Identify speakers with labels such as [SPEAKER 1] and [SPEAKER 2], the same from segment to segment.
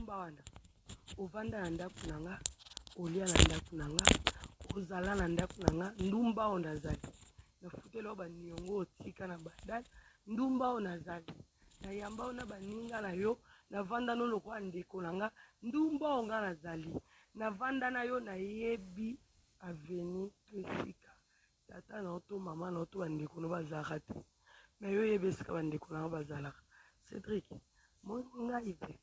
[SPEAKER 1] ndumba wana ovanda na ndako nanga olia na ndako nanga ozala na ndako nanga ndumba o nazali na futelo baniongo otika na badala ndumba o nazali na yamba ona baninga na yo na vanda no lokwa ndeko nanga ndumba o nga nazali na vanda na yo na yebi aveni pesika tata na oto mama na oto bandeko no bazalaka te me yo yebesika bandeko nanga bazalaka Cédric monga Yvette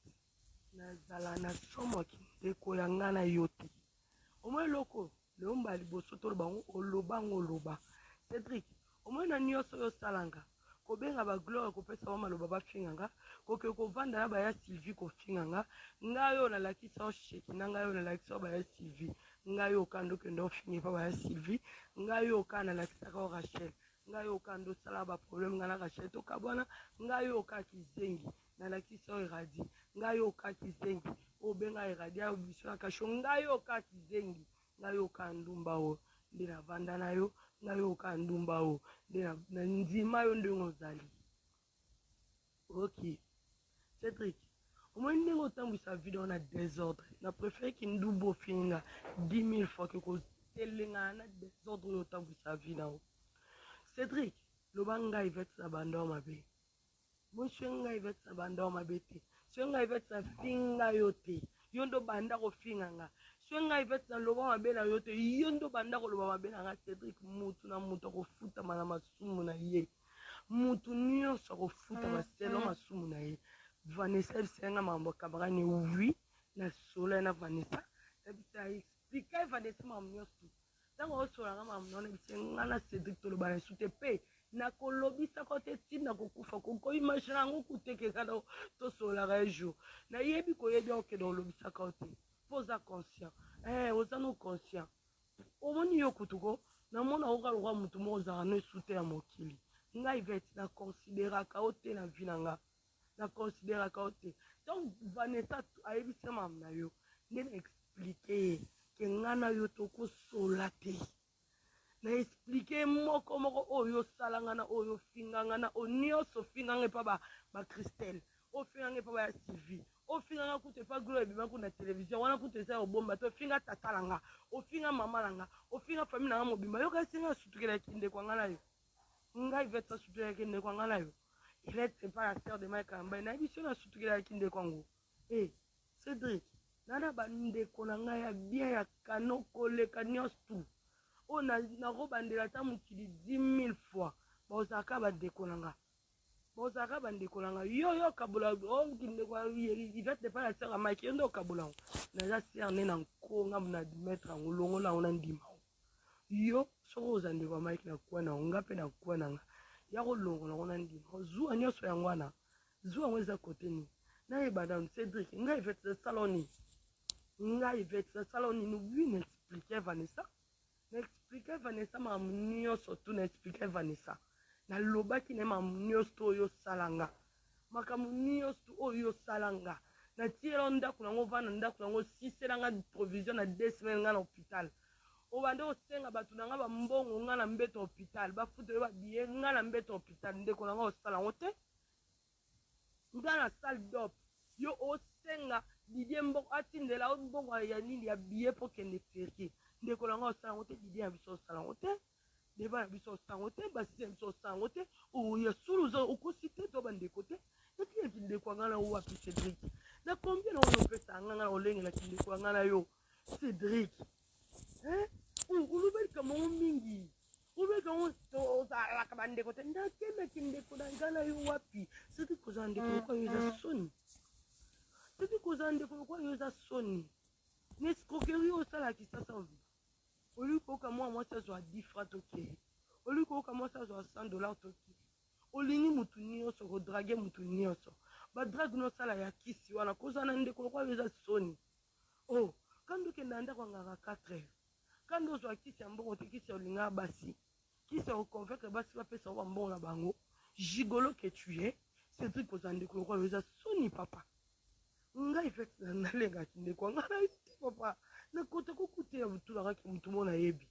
[SPEAKER 1] nazala na somo kindeko ya nga na yo te omwe loko leomba liboso tolo bango oloba Cédric omwe na nyonso yo salanga kobenga ba gloire kopesa ba maloba bafinganga koke kovanda na baya Sylvie kofinganga ngayo na lakisa o sheki na ngayo na lakisa baya Sylvie ngayo kando kendo fingi pa baya Sylvie ngayo kana lakisa ka Rachel ngayo kando sala ba problème ngana Rachel to kabwana ngayo ka kizengi na lakisa o iradi ngayo ka kizengi obenga iradi ya biso na kasho ngayo ka kizengi ngayo ka ndumba o ndina vanda na yo ngayo ka ndumba o na ndima yo ndenge ozali ok Cédric omoi ndenge otambwisa video na désordre na préféré ki ndubu ofinga 10 000 fois ke kotelengana na désordre oyo otambwisa vie na o Cédric loba ngai Yvette na bandao mabe moi swe ngai Yvette na bandao mabe te swe ngai Yvette na finga yo te yo ndo banda kofinga nga swe ngai Yvette na loba mabe na yo te yo ndo banda koloba mabe na nga Cédric mutu na mutu akofutama na masumu na ye mutu nyonso akofuta baselo masumu na ye Vanessa bisenga mambo kabarani oui na sola na Vanessa ebisa explique Vanessa mambo nyonso tango osola nga mambo na bisenga na Cédric toloba na sute pe na kolobisa kote tina kokufa ko imagine ngo kuteke kana to sola ka jour na yebi ko yebi o ke do lobisa kote posa conscient oza no conscient omoni yo kutuko na mona o kalwa mutu mo za no sute ya mokili ngai Yvette na considérer ka ote na vie nanga na considérer ka ote donc Vanessa ayebisa mam na yo ndene expliquer ke ngana yo to ko sola te na expliquer moko oyo salanga na oyo finganga na onyoso finganga pa ba Christelle o finganga pa ba Sylvie o finganga kute pa gloire bima kuna télévision wana kute sa obomba to finga tatalanga o finga mama langa o finga famille na mobimba yo ka singa sutukela kinde kwa ngana yo ngai Yvette sutukela kinde kwa ngana yo Yvette c'est pas la sœur de Mike Kamba na biso na sutukela kinde kwango Cédric nana bandeko na ngai ya bien ya kanoko leka nyonso o na robandela ta mukili 10 000 fois bozaka bandeko na nga bozaka bandeko na nga yo kabula o kinde kwa Yvette n'est pas la sœur de Mike ndo kabula na za sœur ne na nkonga na mettre ngolongo la ona ndima yo soko zande kwa Mike na kwa na ngape na kwa na nga ya kolongo na ona ndima zuwa nyoso ya ngwana zuwa mweza kote ni na ebada Cédric ngai Yvette saloni ngai Yvette saloni nous lui n'expliquer Vanessa n'expliquer Vanessa mamunio surtout n'expliquer Vanessa na lobaki ne mamunio sto yo salanga makamunio sto oyo salanga na tielo ndako nango vana ndako nango siselanga provision na 2 semaines nga na hôpital o bande osenga batu nanga ba mbongo nga na mbeto hôpital ba futo ba biye nga na mbeto hôpital ndeko nanga osala ngote nga na salle d'op yo osenga Didier mbongo atindela mbongo ya nini ya biye po kende férié ndeko nanga osala ngote Didier biso osala ngote deba biso osala ngote basi biso osala ngote o ya suluzo okosite to bandeko te eti ndeko ngana wa Cédric na combien on pesa ngana olengela ndeko ngana yo Cédric ulubeli kama mingi ulubeli kama osala kama ndeko te ndakenda kindeko ngana yo wapi Cédric koza ndeko kwa yoza soni Cédric koza ndeko kwa yoza soni n'escroquerie osala kisasa ovi Olu koka moi ça soit 10 francs toké. Olu koka moi ça soit 100 $ toké. Olini mutu nyonso ko draguer mutu nyonso. Ba drag no sala ya kisi wana kozana ndeko kwa beza soni. Oh, kando kenda nda kwa ngaka 4 heures. Kando zo kisi ambongo te kisi olinga basi. Kisi o convaincre basi ba pesa wa mbongo na bango. Gigolo que tu es, c'est truc kozana ndeko kwa beza soni papa. Ngai fait na lenga ndeko ngana papa. Na kota kokute ya mutu la ki mutu mona yebi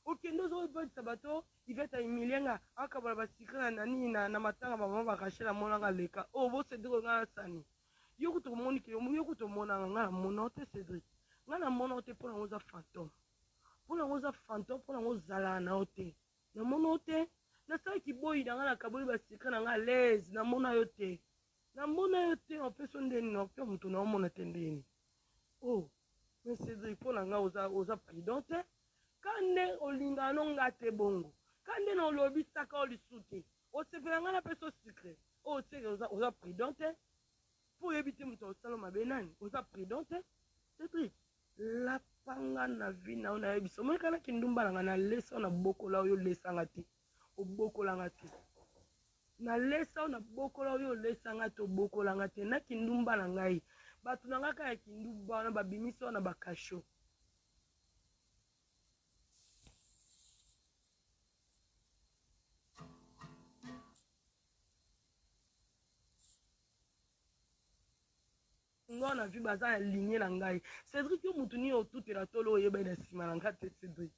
[SPEAKER 1] okendo zo ba sabato Yvette Emilienga akabala basikana nani na matanga ba mama bakashela mona nga leka o bo se diko nga sani yo kuto moni ke yo kuto mona nga mona te Cédric nga na mona te pona ngoza fantôme pona ngoza fantôme pona ngozala na ote na mona te na sa ki boyi na nga na kaboli ba secret na nga l'aise na mona yo te en peso ndeni na pe muto na mona te ndeni oh mais Cédric pona nga oza prudent te kande olinga no nga te bongo kande na olobi saka olisute osepela nga na peso secret oh teke oza prudent te po yebi muto osala mabe nani oza prudent te Cédric lapanga na vie na yo na yebi so moi kana kindumba nanga na lesa na bokola oyo lesanga te obokolanga te na lesa na bokola oyo lesanga te obokolanga te na kindumba na ngai bato na ngaka ya kindumba wana babimisa na bakasho ngo na vi baza ya ligne na ngai Cédric yo mutu ni otutela tolo oyeba na nsima na nga te Cédric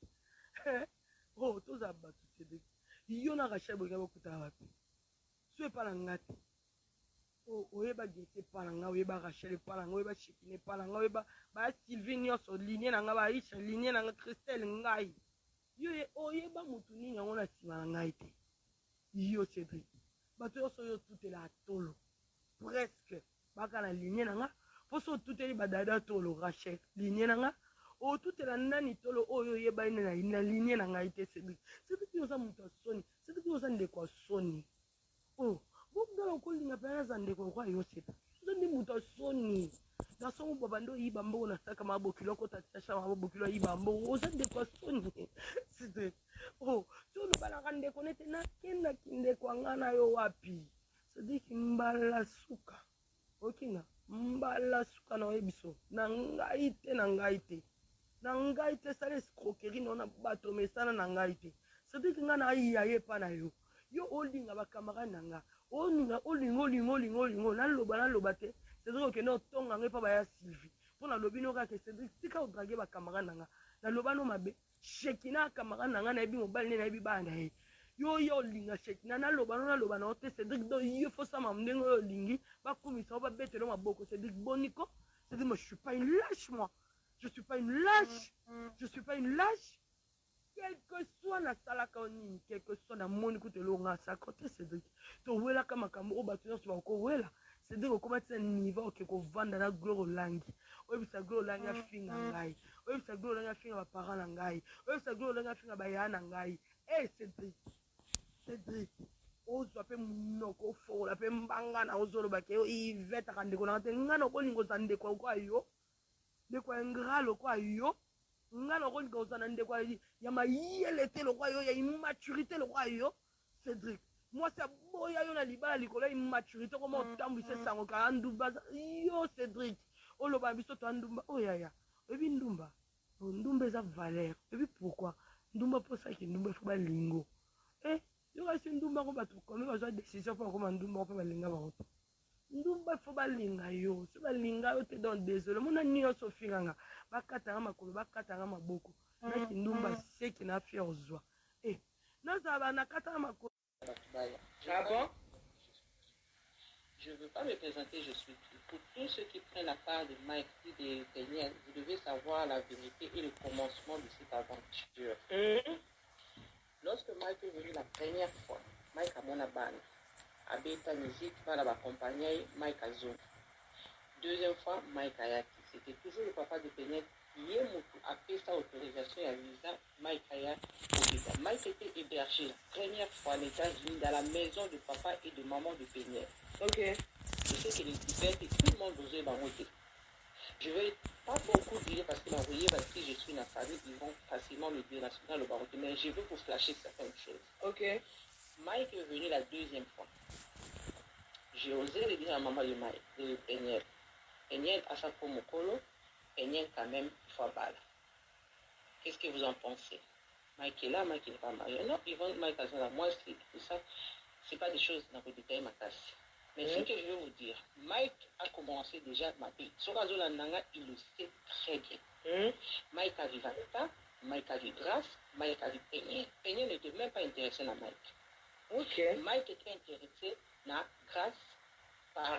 [SPEAKER 1] oh toza bato Cédric yo na Rachel boyeka bokutana wapi so epa na nga te oyeba Gete epa na nga oyeba Rachel epa na nga oyeba Chekine epa na nga oyeba baya Sylvie nyonso ligne na nga baisha ligne na nga Christelle ngai yo oyeba mutu nini yango na nsima na ngai te yo Cédric bato nyonso oyo otutela atolo presque baka na ligne na nga poso otuteli badada tolo Rachel ligne na nga otutela nani tolo oyo oyebani na ligne na ngai te Cédric oza mutu asoni Cédric oza ndeko asoni bokudala okolinga mpe naza ndeko kwa yo Cédric oza ndi mutu asoni nasongo baba ndo oyiba mbongo na saka mabokilo okotatisha mabokilo ayiba mbongo oza ndeko asoni Cédric so olobanaka ndeko nete nakendaki ndeko anga na yo wapi Cédric mbala suka okinga mbala suka na oyebiso na ngai te na ngai te sala escroquerie na bato mesana na ngai te Cédric nga na iya ye pa na yo olinga bakamarade na nga olingo naloba te Cédric okende otonga ngai mpa baya Sylvie mpo nalobi no kaka Cédric tika odrage bakamarade na nga naloba no mabe Chekina kamarade na nga nayebi mobali nde nayebi bana na ye yo olinga Chekina naloba na ote Cédric do yo fosama ndenge oyo olingi bakumisa o babetelo maboko Cédric boniko Cédric moi je suis pas une lâche moi je suis pas une lâche quel que soit na salaka onini quel que soit na moni kutelo nga sa côté Cédric to wela kama kambo o bato nyonso bako wela Cédric okoma tina niveau oke kovanda na Gloire Olangi oyebisa Gloire Olangi afinga ngai oyebisa Gloire Olangi afinga baparent na ngai oyebisa Gloire Olangi afinga baya na ngai Cédric ozwa mpe monoko ofokola mpe mbanga na ozoloba ke ivetaka ndeko na te nga na okolinga oza ndeko lokwa yo ndeko ya ngra lokwa yo nga na okolinga oza na ndeko ya mayele te lokwa yo ya immaturité lokwa yo Cédric mwasi aboya yo na libala likolo ya immaturité koma otambwisa esango kaka ndumba yo Cédric oloba na biso to ndumba oyaya oyebi ndumba eza valeur oyebi pourquoi ndumba mposaki ndumba efo balingo yo kasi ndumba ko bato komi bazwa décision mpo bakoma ndumba mpe balinga bango te ndumba efo balinga yo so balinga yo te donc désolé mona nyonso ofinganga bakatanga makolo bakatanga maboko naki ndumba seki na fier ozwa nazala nakatanga makolo
[SPEAKER 2] ah bon je ne veux pas me présenter, je suis qui. Pour tous ceux qui prennent la part de Mike et de Daniel, vous devez savoir la vérité et le commencement de cette aventure. Lorsque Mike est venu la première fois, Mike a mon abane. A Beta Music, va l'accompagner Mike a Zoom. Deuxième fois, Mike a Yaki. C'était toujours le papa de Daniel qui est a fait sa autorisation et a visa Mike Aya. Mike était hébergé la première fois à l'États-Unis dans la maison de papa et de maman de Daniel.
[SPEAKER 1] Ok.
[SPEAKER 2] Je sais que les Tibets et tout le monde osait m'envoyer. Je ne vais pas beaucoup dire parce que m'envoyer parce que je suis dans la famille, ils vont facilement le dire dans le baroté, mais je veux vous flasher certaines choses.
[SPEAKER 1] Ok.
[SPEAKER 2] Mike est venu la deuxième fois. J'ai osé le dire à maman de Mike, de Daniel. Daniel a sa peau mokolo, Daniel quand même fois balle. Qu'est-ce que vous en pensez? Mike est là, Mike n'est pas marié. Non, ils vont Mike à la moi, tout ça, c'est pas des choses dans le détail ma casse. Mais ce que je veux vous dire, Mike a commencé déjà ma vie. Sorazo Landanga, il le sait très bien. Mike a vu Vata, Mike a vu Grâce, Mike a vu Peigné. Peigné n'était même pas intéressé à Mike.
[SPEAKER 1] Ok.
[SPEAKER 2] Mike était intéressé à Grâce par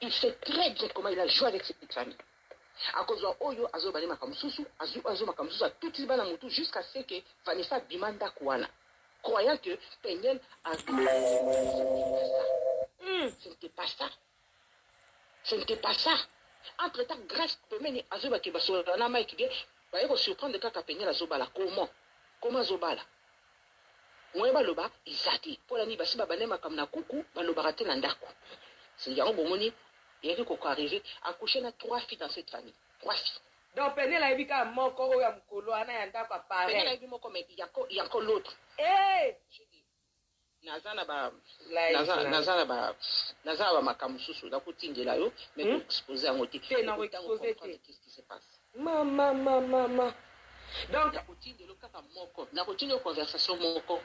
[SPEAKER 2] Il sait très bien comment il a joué avec cette famille. À cause de Oyo, Azo Bane Makamsusu, Azo Makamsusu a tout Libana Moutou jusqu'à ce que Vanessa Bimanda Kouana, croyant que Peniel a. Ce n'était pas ça. Ce n'était pas ça. Entre-temps, grâce à Peniel, Azo Bakibaso, Nana qui vient, va y surprendre le cas qu'à Peniel Azobala. Comment Azobala? Moi, Baloba, Izati. Pour la nuit, Basi Babanema comme Nakuku, Balobarate Nandaku. C'est Yango Bomoni. Il y a qui arrivé à coucher 3 filles dans cette famille. 3 filles.
[SPEAKER 1] Donc, Penel a dit qu'il moko ya mkolo ana yanda pa pareil.
[SPEAKER 2] Penel a dit moko mais il y a encore l'autre.
[SPEAKER 1] Eh!
[SPEAKER 2] Nazana ba makamususu da kutindela yo mais pour exposer à moté. Qu'est-ce qui se passe?
[SPEAKER 1] Mama. Donc,
[SPEAKER 2] na continue conversation moko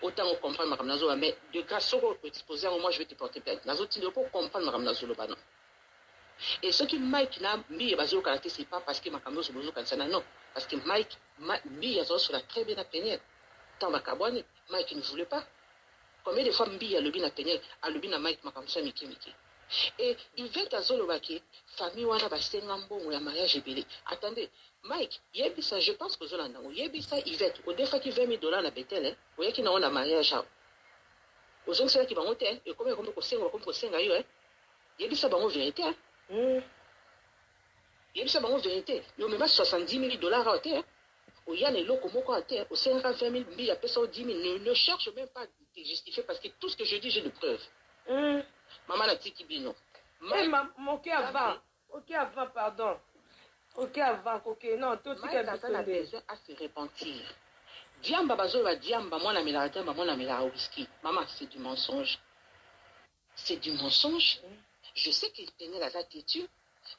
[SPEAKER 2] autant on comprend madame Nazo mais de grâce au exposer moi je vais te porter plainte. Nazo tinde pour comprendre madame Nazo le banon. Et ce qui Mike n'a mis basé au Canada, c'est pas parce que Makambo se bouge au Canada, non. Parce que Mike Mbi a sur la très bien à Péniel. Tant Makabouane, Mike ne voulait pas. Combien de fois Mbi a le bien à Péniel, a le bien à Mike Makambo Miki. Et il vient à Zolobaki, famille Wana Bastengambo ou la mariage est belé. Attendez, Mike, Yebisa, je pense que Zolanda, Yebisa, Yvette, au défaut qui $20 000 à Bethel, vous voyez qu'il n'a pas de mariage. Aux hommes, c'est là qui va monter, et combien on peut s'engager, Yebisa, bango vérité, hein. Il y a une vérité. Il y a 70 000 dollars à terre. Il y a des locaux à terre. Au 520 000, il y a 10 000. Ne cherche même pas de justifier parce que tout ce que je dis, j'ai de preuves. Maman n'a dit qu'il dit non.
[SPEAKER 1] Ok avant, pardon. Ok avant, ok non. Tout ce
[SPEAKER 2] qui a besoin à se repentir. Diamba bazola diamba, moi na mela diamba, moi na mela whisky. Maman, c'est du mensonge. C'est du mensonge. Je sais que Peniel a têtu.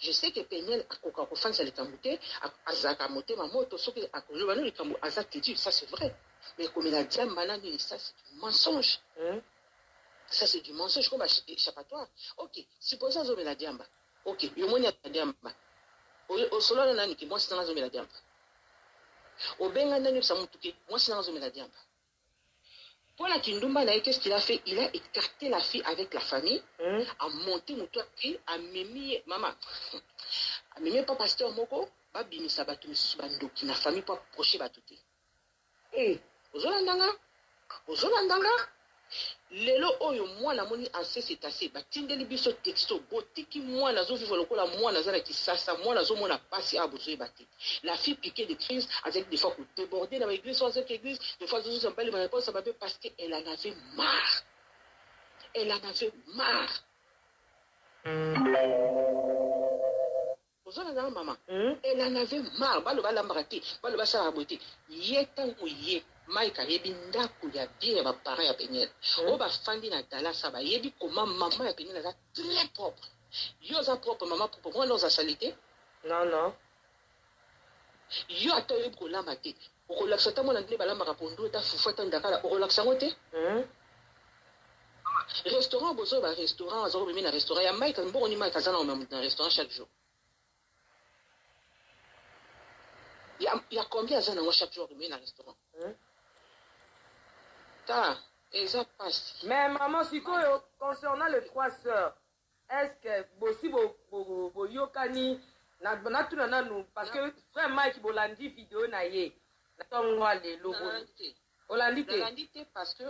[SPEAKER 2] Je sais que Peniel a coca ça les camouté, a zakamoté ma moto, sauf que a le camou a têtu, ça c'est vrai. Mais comme il a dit banani, ça c'est du mensonge. Ça c'est du mensonge comme échappatoire. Ok, supposons que la diamba. Ok, yo moni a diamba. Au solo nani ki moi c'est dans la diamba. Au benga nani sa mutuke, moi c'est dans la diamba. Pour la Kindumba, qu'est-ce qu'il a fait? Il a écarté la fille avec la famille, a monté mon toit, a mimi, maman, a mimi pas pasteur Moko, a bimi sabatu, bando, qui n'a famille pas proche batouté. Et, aux Olandanga, lelo oyo moi la moni assez c'est assez, batindeli biso texto, botiki moi nazo vivre lokola moi nazala kisasa, moi nazo mona passer à besoin batté. La fille piquée de crise avec des fois pour déborder dans l'église, sans cette église, des fois je pas les réponses parce qu'elle en avait marre. Elle en avait marre. Maman, elle en avait marre. Baloba l'embraté, baloba ça raboté. Yetan ou ye. Mike a yebi ndaku ya bien ba parents ya Peniel. O ba fandi na Dallas ba yebi comment maman ya Peniel est très propre. Yo za propre maman propre moi dans sa salité.
[SPEAKER 1] Non.
[SPEAKER 2] Yo ata yebi ko lamba te. O ko laksa ta mona ndé ba lamba rapondo ta fufa ta ndakala o ko laksa ngote. Restaurant bozo ba restaurant azo bimi na restaurant ya Mike mbongo ni Mike azana au même restaurant chaque jour. Il y a combien d'années dans chaque jour dans un restaurant? Et ça passe.
[SPEAKER 1] Mais maman, si concernant les 3 sœurs, est-ce que Bossi Yokani, parce que frère Mike Bolandi vidéo na ye, Olandi
[SPEAKER 2] parce que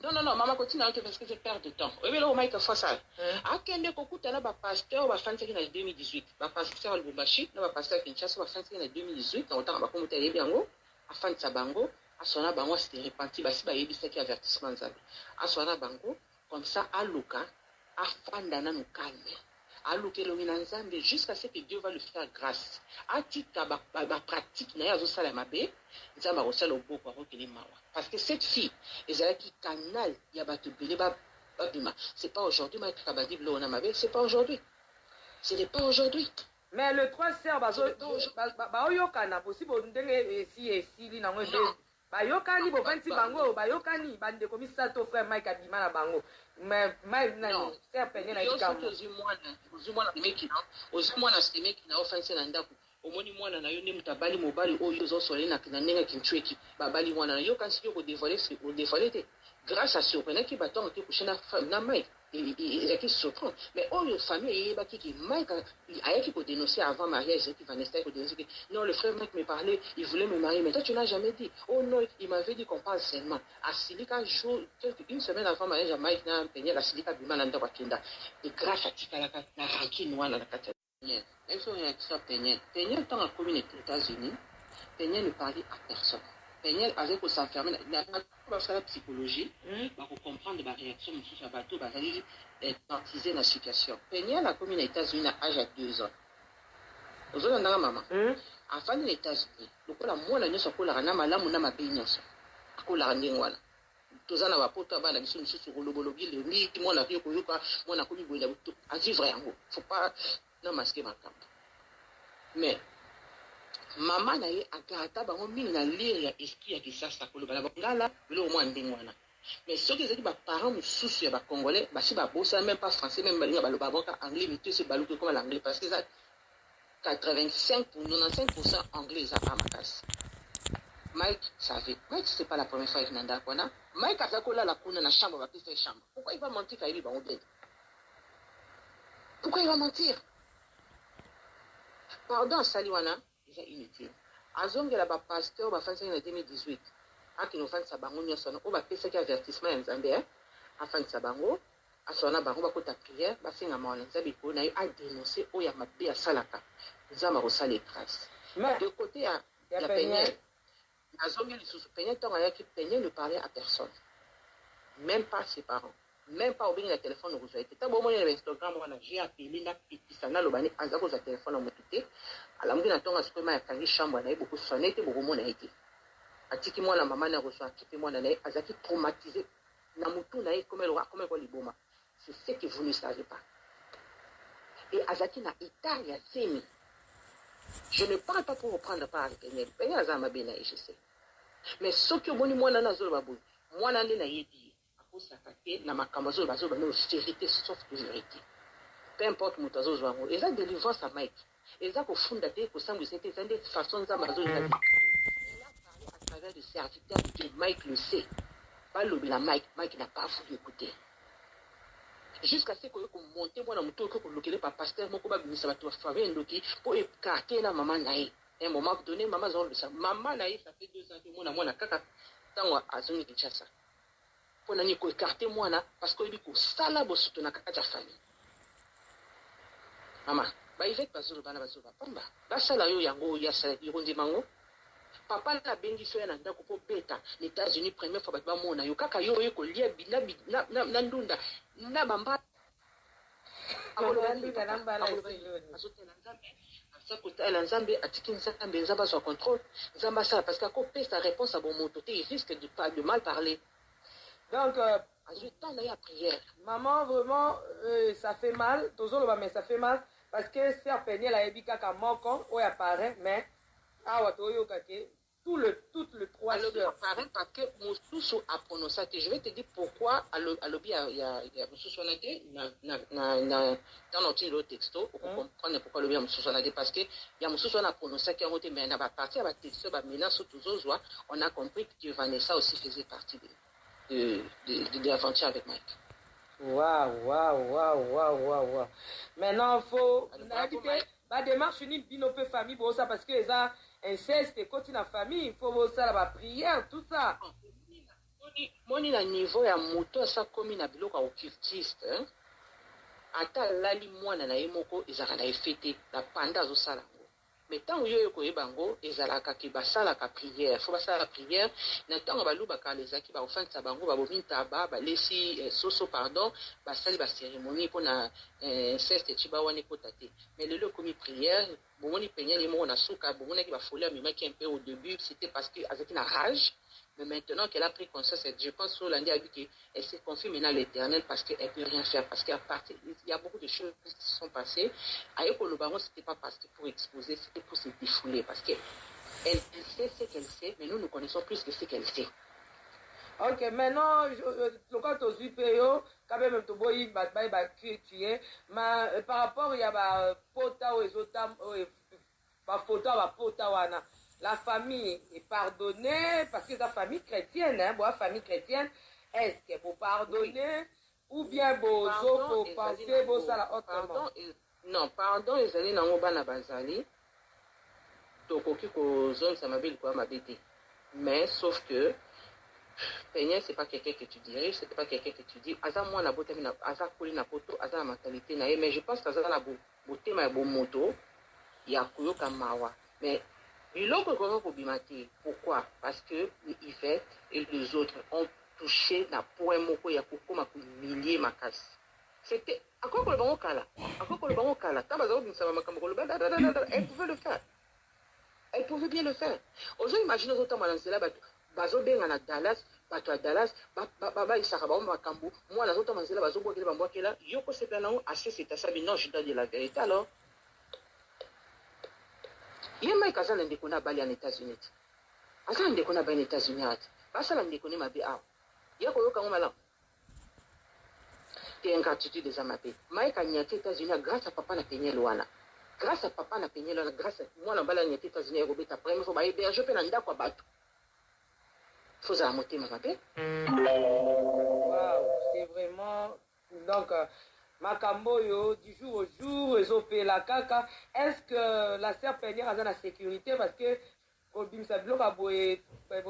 [SPEAKER 2] non, maman continue parce que je perds de temps. Oui, mais là, Mike fait ça. À Kende Kokuta, là, pasteur, va faire ça en 2018. Va pasteur al Bumbashi, là, va pasteur Kinshasa, va faire ça en 2018. Dans le temps, va commenter à Yebiango, à Fanta Bango, à Sona Bango, c'était repenti, bah, si, bah, Yebisa qui avertissement Zabi. À Sona Bango, comme ça, à Luka, à Fandana nous calme. À Luka, le jusqu'à ce que Dieu va lui faire grâce. À Tika, bah, pratique, n'a pas ça la mabé, ça m'a reçu le beau pour qu'il est mawa. Parce que cette fille, qui canal, il y a battu c'est pas aujourd'hui, c'est pas aujourd'hui. Ce n'est pas aujourd'hui.
[SPEAKER 1] Mais le 3 sœurs, bayokana, possible, bayokani, bofanti bango, bayokani, bande comme ça, ton frère Mike Abima na bango. Mais non, c'est peine na
[SPEAKER 2] ikamo. Omoni mwana na yo ne mutabali mobali oyo zo solena na nenga kinchweki babali mwana na yo kansi ko dévoiler te grâce à surprenant qui bâton était couché na femme na Mike et qui surprend mais oh une famille et qui Mike a qui dénoncer avant mariage qui Vanessa qui dénoncer non le frère Mike me parlait il voulait me marier mais toi tu n'as jamais dit oh non il m'avait dit qu'on parle seulement à Silika jour une semaine avant mariage à Mike na peigné la Silika bima nanda wakinda et grâce à Tikala na rakin wana na kata elle sont extra peigné tant en communauté aux États-Unis peigné ne parlait à personne. Peigné avec pour s'enfermer dans la psychologie, pour comprendre la réaction de ce bateau, partiser la situation. Peigné la commune aux États-Unis à âge de 2 ans. Vous avez un maman. Avant les États-Unis, le coup la moine ne soit la rana ou na béniance. À quoi la rana tous en avoir pour toi, la mission sur le bologi, le lit, moi la vie, moi la commune, à vivre en haut. Faut pas non masquer ma camp. Mais maman na ye akata bango mingi na lire ya esprit ya kisasa koloba na ngala le moins ndenge wana mais ceux qui étaient ba parents mususu ya ba congolais ba si ba bossa même pas français même balinga baloba boka anglais mais tout c'est baluka comme l'anglais parce que ça 85 pour 95% anglais za amakas Mike savait Mike c'est pas la première fois qu'il nanda kona Mike azakola la kuna na chambre ba piste chambre pourquoi il va mentir quand il va au bed pourquoi il va mentir pardon saliwana c'est inutile. Azongela ba pasteur ba fansa en 2018. Aki no fansa bango nyoso no ba pesa ki avertissement en Zambie. Afansa bango asona bango ba kota prière ba singa mona nzabi ko na a dénoncer o ya mabe ya salaka. Nzama ko sala grâce. De côté ya Peigné. Azongela sous Peigné tant ya ki Peigné ne parlait à personne. Même pas ses parents. Même pas au bien le téléphone au reçoit. T'as bon moyen Instagram wana j'ai appelé na pisana lobani azako za téléphone au motité. Alors on a tonga sukuma ya kangi chambre na beaucoup sonné te beaucoup mona été. Atiki moi la maman na reçoit qui moi na azaki traumatisé na mutu na comme elle liboma. C'est ce que vous ne savez pas. Et azaki na état ya semi. Je ne parle pas pour reprendre part avec elle. Ben azama bena je sais. Mais ce que boni moi na zo babu. Moi na na yedi. Na makamazo bazo bano vérité sauf de vérité peu importe mutazo zwango eza délivrance à Mike eza ko funda te ko sambu c'était une façon za mazo eza à travers le serviteur de Mike le sait pas le la Mike n'a pas voulu écouter jusqu'à ce que ko monter moi na muto ko lokele pa pasteur moko ba bimisa bato faveur ndoki pour écarter la maman naï un moment donné maman zolo ça maman naï ça fait 2 ans que moi na kaka tango azongi Kinshasa on a ni ko écarter moi na parce que il ko sala bo sutuna kaka famille mama ba ivek bazulu bana bazuba pamba ba sala yo yango ya sala irondi mango papa na bengi so na ndako po beta les États-Unis première fois ba mona yo kaka yo ko lia na ndunda na bamba
[SPEAKER 3] ndunda na mbala isiloni
[SPEAKER 2] azotela nzambe ça côté la nzambe atiki nzambe nzamba son contrôle nzamba ça parce que ko pesa réponse à bon moto il risque de mal parler.
[SPEAKER 3] Donc,
[SPEAKER 2] la prière.
[SPEAKER 3] Maman, vraiment, ça fait mal. Toujours, mais ça fait mal. Parce que c'est à peine la ébika comme moko, où apparaît, mais, tout le 3
[SPEAKER 2] sœurs. Parce que Moussoussou a prononcé, je vais te dire pourquoi, à l'objet, il y a Moussoussou dans notre texto, pour comprendre pourquoi l'objet Moussoussou parce que il y a Moussoussou a prononcé qui a été, mais à partir de texto, maintenant, on a compris que Vanessa aussi faisait partie de l'aventure avec Mike.
[SPEAKER 3] Waouh. Maintenant, il faut. La démarche une binope famille pour ça parce que les inceste continue la famille, il faut ça la prière, tout ça.
[SPEAKER 2] Mon niveau ya moto ça comme na biloko occultiste. Ata lali mwana na yemoko ezaka na fêter la panda zo sala. Mais tant que vous avez bango, ezalaka ki basala ka prière, faut basala la prière. Na tant ba luba ka lezaki ba ofanta bango ba bominta ba lesi soso pardon, basali ba cérémonie pour na inceste chiba wane kotate. Mais le komi prière, bomoni penya les mo na suka, bomoni ki ba folia mi maki un peu au début, c'était parce que avec une rage. Mais maintenant qu'elle a pris conscience, je pense que l'année a vu qu'elle s'est confiée maintenant à l'Éternel parce qu'elle ne peut rien faire. Parce qu'il y a beaucoup de choses qui se sont passées. Avec le baron, ce n'était pas parce que pour exposer, c'était pour se défouler. Parce qu'elle sait ce qu'elle sait, mais nous connaissons plus que ce qu'elle sait.
[SPEAKER 3] Ok, maintenant, le cas aux UPO, quand même, tu vois, il va tuer. Mais par rapport, il y a pota ou les autres, photo, pota wana. La famille est pardonnée parce que c'est la famille chrétienne, hein, bon, famille chrétienne, est-ce que vous pardonnez ou bien vous pensez vous ça autrement?
[SPEAKER 2] Non, pardon, les alliés n'ont pas na bazali. Tokoki ko zone ça m'a dit quoi m'a bêté. Mais sauf que Peignet, c'est pas quelqu'un que tu diriges, c'est pas quelqu'un que tu dis. Aza moi na beauté na aza koli na poto, aza la mentalité na mais je pense qu'aza na beauté ma bon moto, ya kuyo kamawa. Mais biloko ko bimati. Pourquoi? Parce que Yvette et les autres ont touché na point moko ya kokoma ko humilier ma casse. C'était à quoi le bango kala? À quoi le bango kala? Tabazo binsa makambo ko elle pouvait le faire. Elle pouvait bien le faire. Aujourd'hui, imaginez autant malansela bazo benga na Dallas, bato à Dallas, baba isaka ba makambo, moi na autant malansela bazo bokela bambokela, yoko se planao assez c'est ça non, je dois dire la vérité alors. Yema ikazana ndeko na bali en États-Unis. Asa ndeko na bali en États-Unis ati. Basa la ndeko ne mabe a. Yako yoka ngoma t'es ingratitude des amapé. Maïka nyati États-Unis grâce à papa na Peñel wana. Grâce à papa na Peñel wana, grâce à moi na bala nyati États-Unis robeta premier faut ba héberger pe na ndako bato. Faut ça monter ma papé.
[SPEAKER 3] Wow, c'est vraiment donc Makambo yo du jour au jour ezopé la kaka. Est-ce que la sœur Peñel a la sécurité parce que Kobim Sabilo ka boye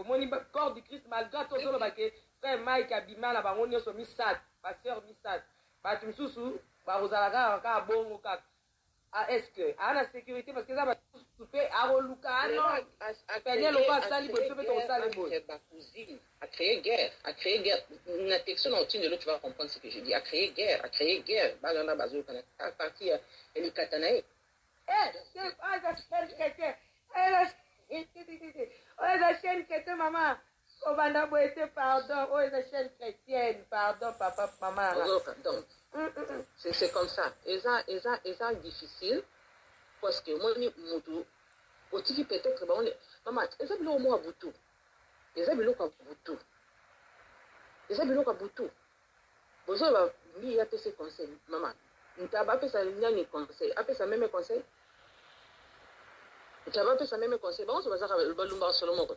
[SPEAKER 3] moni corps du Christ malgré tout solo baké frère Mike abima la bango nyoso misat. Pasteur Missad, Batumsusu, Barozalaga, Bongo, est-ce que à la sécurité parce que ça va tout faire à Roluka, non,
[SPEAKER 2] à créer guerre, la texte non de l'autre tu vas comprendre ce que je dis, à créer guerre, Bagana Bazo, partie et Katanae.
[SPEAKER 3] La chaîne chrétienne, maman. Oh, pardon, oh, la chaîne chrétienne, pardon, papa, maman.
[SPEAKER 2] Donc, c'est comme ça. Et ça difficile parce que moi, au tiki peut-être, maman, et ça, bilo moi, boutou. Et ça, bilo quoi, boutou. Et ça, bilo quoi, boutou. Bonjour, il y a ces conseils, maman. Tu n'as pas fait ça, il y a des conseils. Après ça, même conseil. Tu n'as pas fait ça, même conseil. Bon, c'est pas ça, le balumba seulement.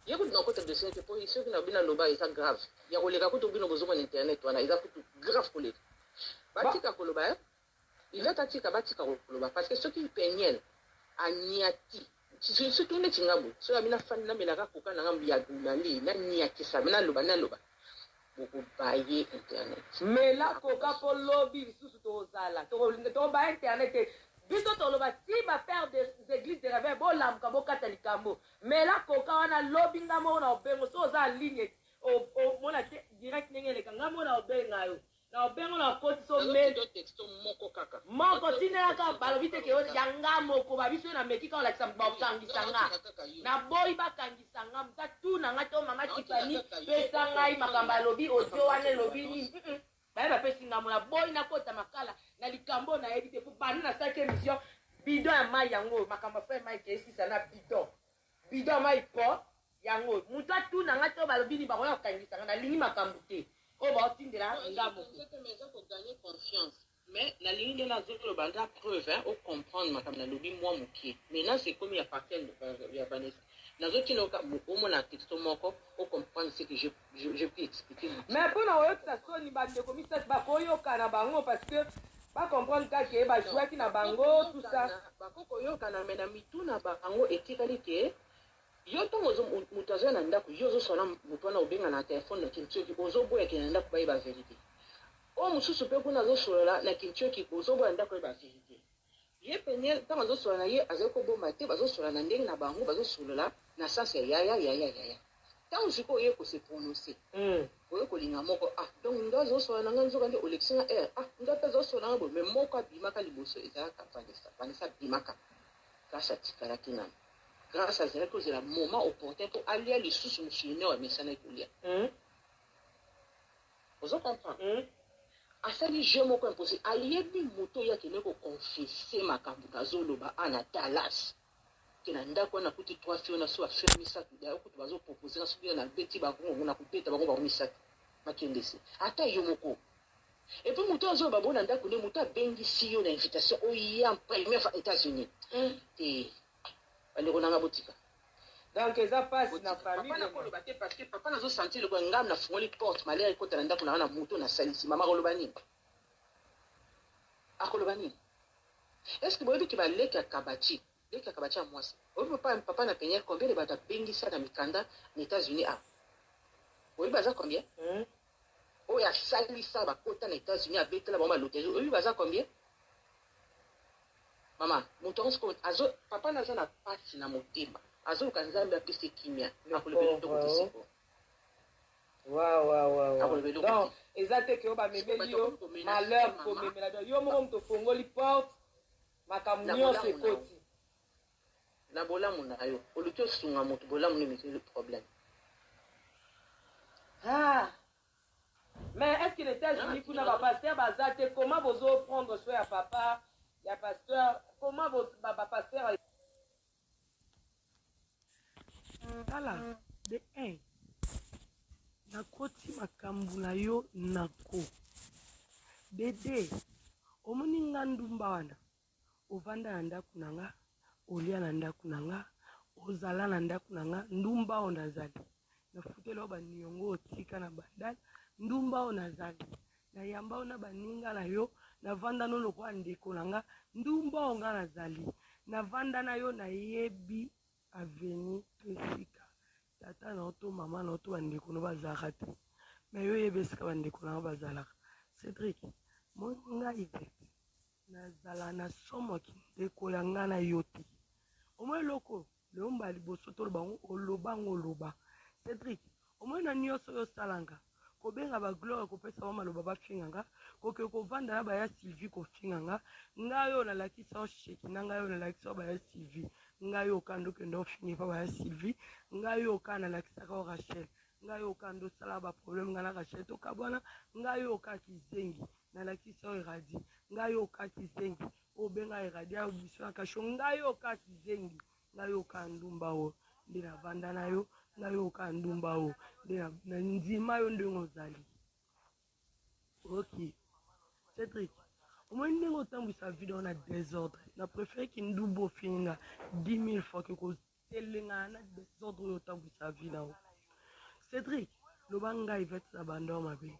[SPEAKER 2] Il y a des gens de cette époque, ceux qui n'ont pas de loba, ils grave. Il y a des gens qui ont besoin d'internet, ils ont grave pour les. Batika koloba, il va tatika batika koloba parce que ceux qui peignent à niati, si ceux qui ne tingabo, ceux qui n'ont pas de mélaga pour qu'on a bien goulali, na niati ça, na loba. Beaucoup bailler internet.
[SPEAKER 3] Mais là, coca pour lobby, sous tozala, to ba internet. Biso toloba si ba faire des églises de réveil bo lam ka bo katalikambo mais là koka wana lobby ngamo na obengo so za ligne o mona direct ngene ka ngamo na obenga yo na obengo na koti so me
[SPEAKER 2] texto moko kaka
[SPEAKER 3] moko tinela ka balobite ke yanga moko ba biso na meki ka la tsamba kangisanga na boy ba kangisanga mta tu na ngato mama tipani pesa ngai makamba lobby ojo wane lobby ni ba pesi ngamo na boy na kota makala na likambo na éviter pour parler na 5e émission bidon ya mai yango makamba frère mai kesi sana bidon mai po yango mutu atu na ngato balobi ni bango ya kangisa na lingi makambo te o ba otindela ngamo
[SPEAKER 2] cette maison pour gagner confiance mais la ligne de la zone globale la preuve hein au comprendre makambo na lobi moi mokie maintenant c'est comme il appartient ya Vanessa nazoki noka omona texto moko au comprendre ce que je peux expliquer
[SPEAKER 3] mais pour na oyo ça soni ba de komisa ba koyoka na bango parce que pas comprendre que ba jouer qui na bango tout ça
[SPEAKER 2] ba koyoka na mena mituna bango etikali ke yo tongo mutazo na ndako yo zo sona mutwana obenga na telefone na kinchoki ozo boya ke na ndako ba ba vérité o mususu pe kuna zo solola na kinchoki ozo boya ndako ba vérité ye penye tango zo solola ye azoko bomba te bazo solola na ndenge na bango bazo solola na sens ya tango siko ye ko se prononcer oyo ko linga moko donc ndo zo solola na nganzo kande olexinga ndo pe zo solola bo mais moko abimaka liboso ezaka Vanessa bimaka grâce à tikala kina grâce à cela que c'est le moment opportun pour aller à l'issue missionnaire mais ça n'est plus là vous comprenez asali je moko imposé ayebi moto ya kene ko confesser makambo kazoloba ana Dallas kena ndako na kuti 3 filles na so affaire misatu da okutu bazo proposer na soki na beti bango na kupeta bango ba misatu makendesi ata yo moko et puis moto azo babona ndako ne moto abengi si yo na invitation o ya premier États-Unis et allez on a botika
[SPEAKER 3] Donc, ça passe dans la famille.
[SPEAKER 2] Parce que papa n'a pas senti le gangam na fongoli porte malère ko tanda ko na moto na salisi mama kolobani. Akolobani. Est-ce que vous avez dit que leka kabati à moi papa na peigner combien de bata bengi ça dans mikanda aux États-Unis ah. Oui baza combien? Oh ya salisa ba kota na États-Unis a betela ba loterie. Oui baza combien? Maman, moto on azo papa na za na pasi na motema. Azo kanzambe apese kimia. Akolobeli to kotisipo.
[SPEAKER 3] Wow. Donc, exactement que on va memeli yo malheur ko memela do yo mo to fongoli porte makamnyo se koti.
[SPEAKER 2] Na bolamu na yo, oluki osunga moto bolamu ne meti le problème.
[SPEAKER 3] Ah. Mais est-ce que les États-Unis pour na pasteur bazate comment vous prendre soin à papa, ya pasteur, comment vous pasteur
[SPEAKER 1] Voilà, de 1 nakoti makambu na yo nako de 2 omoni nga ndumba wana ovanda na ndako na nga olia na ndako na nga ozala na ndako na nga ndumba oyo nazali nafutela baniongo otika na bandala ndumba oyo nazali nayamba oyo na baninga na yo navanda no lokola ndeko na nga ndumba oyo nga nazali navanda na yo nayebi aveni tosika tata na oto mama na oto bandeko no bazalaka te me yo yeba esika bandeko na yo bazalaka Cédric monga Yvette nazala na somoki ndeko ya nga na yo te omoi eloko leomba liboso tolobango olobango oloba Cédric omoi na nyonso oyo osalanga kobenga bagloire kopesa ba maloba bafinganga koke kovanda na baya Sylvie kofinganga ngai oyo nalakisa o sheki na ngai oyo nalakisa o baya Sylvie ngai oyo okanda okende ofingi pa baya Sylvie ngai oyo okanda nalakisaka o Rachel ngai oyo okanda osala baproblème nga na Rachel tokabwana ngai oyo okaki zengi nalakisa o Eradi ngai oyo okaki zengi obenga Eradi ayo biso na kasho ngai oyo okaki zengi ngai oyo okandumba oyo nde navanda na yo ngai oyo okandumba oyo nde na ndima yo ndenge ozali. Ok Cédric omoi ndenge otambwisa video na désordre na préféré ki ndubu ofinga 10 000 fois ke kotelengana na désordre oyo otambwisa video. Cédric loba ngai Yvette na bandao mabe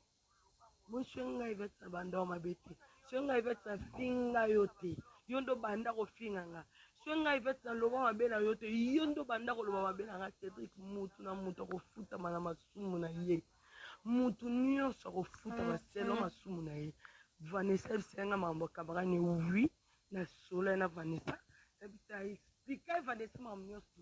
[SPEAKER 1] monsieur ngai Yvette na bandao mabe te so ngai Yvette na finga yo te yo ndo banda kofinga nga so ngai Yvette na loba mabe na yo te yo ndo banda koloba mabe na nga. Cédric mutu na mutu akofutama na masumu na ye mutu nyonso akofuta maselo masumu na ye. Vanessa bisenga mambo kabarani oui na sola na Vanessa ebisa explique Vanessa mambo nyonso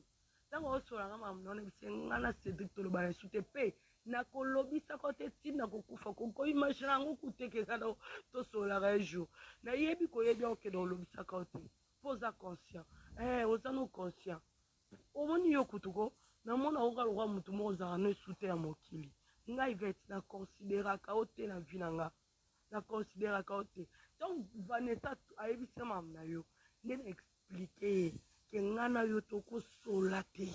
[SPEAKER 1] tango osola nga mambo nona bisenga na Cédric toloba na sute pe na kolobisa kote tina kokufa koko imagine ngo kuteke kana tosola ka jour na yebi koyebi okende olobisa kote posa conscient oza no conscient omoni yo kutuko na mona okalwa mutu mo ozala no sute ya mokili ngai Yvette na considéraka ote na vie na nga na considéraka ote donc Vanessa ayebisa mambo na yo nde na explique ke nga na yo tokosola te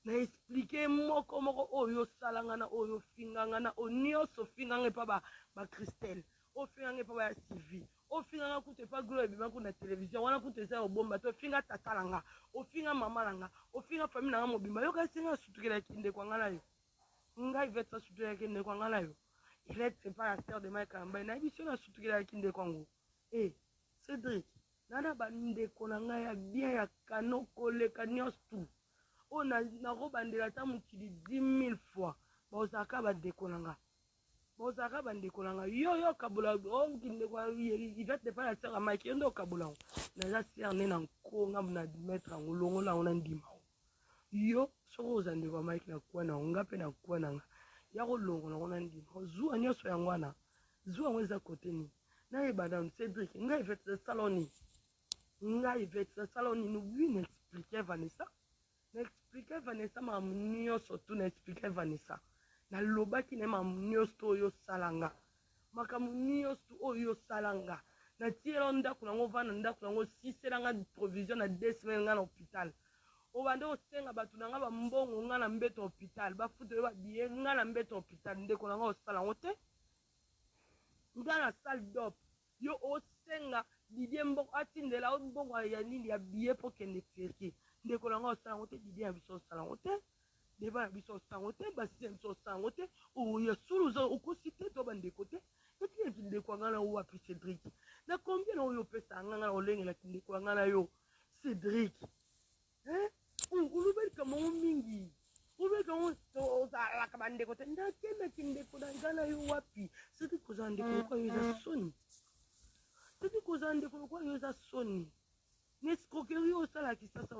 [SPEAKER 1] na explique moko oyo osalanga na oyo ofinganga na oyo nyonso ofinganga epa ba Christelle ofinganga epa ba Sylvie ofinganga kutu epa Gloire ebima kuna télévision wana kutu eza obomba te ofinga tata na nga ofinga mama na nga ofinga famille na nga mobimba yo kasi nga asutukelaki ndeko nga na yo ngai Yvette asutukelaki ndeko nga na yo Yvette c'est pas la sœur de Mike Ambaye na biso na asutukelaki ndeko ngo Cédric nana bandeko na ngai ya bien ya kano koleka nyonso oyo nakobandela ata mokili 10 000 fois bozalaka bandeko na nga bozalaka bandeko na nga yo okabola ndeko Yvette n'est pas la sœur ya Mike yo nde okabola ngo naza sœur ne na nkonga na maître yango longola ngo na ndima yo soko oza ndeko ya Mike na kuwa na ngo nga mpe na kuwa na nga ya kolongola ngo na ndima zuwa nyonso yango wana zuwa yango eza kote nini nayeba nanu Cédric ngai Yvette esala nini ngai Yvette esala nini wi na explique Vanessa na explique Vanessa makambo nyonso tu na explique Vanessa nalobaki na ye makambo nyonso oyo osalanga makambo nyonso oyo osalanga natiela ndako nango vana ndako nango siselanga provision na 2 semaines nga na hôpital obande osenga bato na nga bambongo nga na mbeto hôpital bafutela babiye nga na mbeto hôpital ndeko na nga osala ngo te nga na salle d'op yo osenga Didier mbongo atindela mbongo ya nini ya biye po kende fierté ndeko na nga osala ngo te didi ya biso osala ngo te deba na biso osala ngo te basisi ya biso osala ngo te oya solo oza okosi te to bandeko te etinaki ndeko ya nga na wapi Cédric na combien na oyo opesa nga na olengelaki ndeko ya nga na yo Cédric olobelika mongo mingi olobelika mongo ozalaka bandeko te ndakendaki ndeko na nga na yo wapi Cédric kozala ndeko lokwa yo eza soni Cédric kozala ndeko lokwa yo eza soni na escroquerie osalaki sasa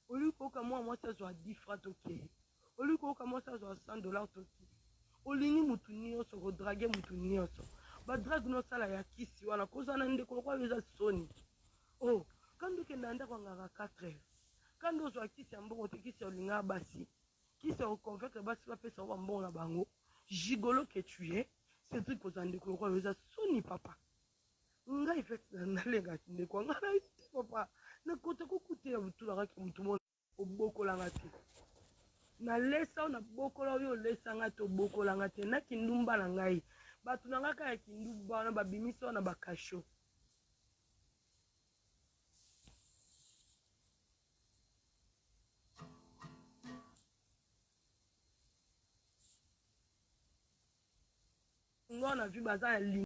[SPEAKER 1] olingi koyoka mwa mwasi azwa 10 francs toke olingi koyoka mwasi azwa $100 toke olingi mutu nyonso kodrage mutu nyonso badrage nosala ya kisi wana kozala na ndeko lokwa yo eza soni kandi okenda ndako angaka 4 heures kandi ozwa kisi ya mbongo te kisi ya olinga basi kisi ya oconvaincre basi bapesa oba mbongo na bango gigolo que tu es Cédric kozala ndeko lokwa yo eza soni papa ngai fete nalengaki ndeko anga na te papa nakota kokutela butulakaki mutu mona obokolanga te nalesa o nabokola oyo olesanga te obokolanga te na kindumba na ngai bato na ngai kaka ya kindumba wana babimisi wana bakasho ngo na vi baza na